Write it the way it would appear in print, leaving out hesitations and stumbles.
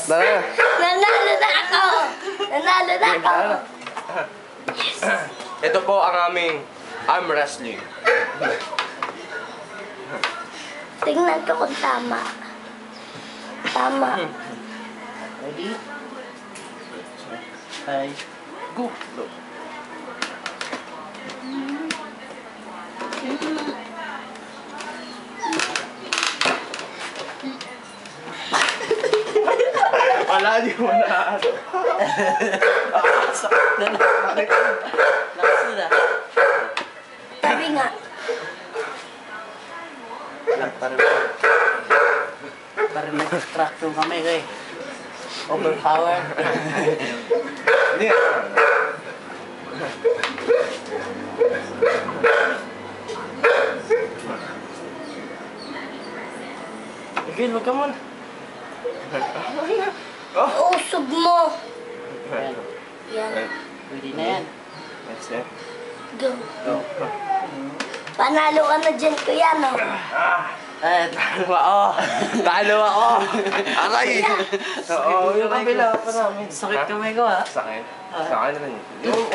Tara. Nanalo na ako! Nanalo na ako! Yes. Ito po ang aming arm wrestling. Tingnan ko kung tama. Tama. Ready? Ay, go! Wala, di mo na. Sakit na na. Bakit? Lakas na na. Sabi nga. Parang nag-crack yung kamay ko eh. Overpowered. Hindi. Miguel, wag ka muna. Usog mo. Ayan. Yan. Pwede na yan. That's it. Go. Go. Panalo ka na dyan, kuya, no? Ay, Talo ako! Talo ako! Aray! Oo, yung kabila pa namin. sakit kamay ko ha. Sa akin? Sa akin na lang yun. Yung,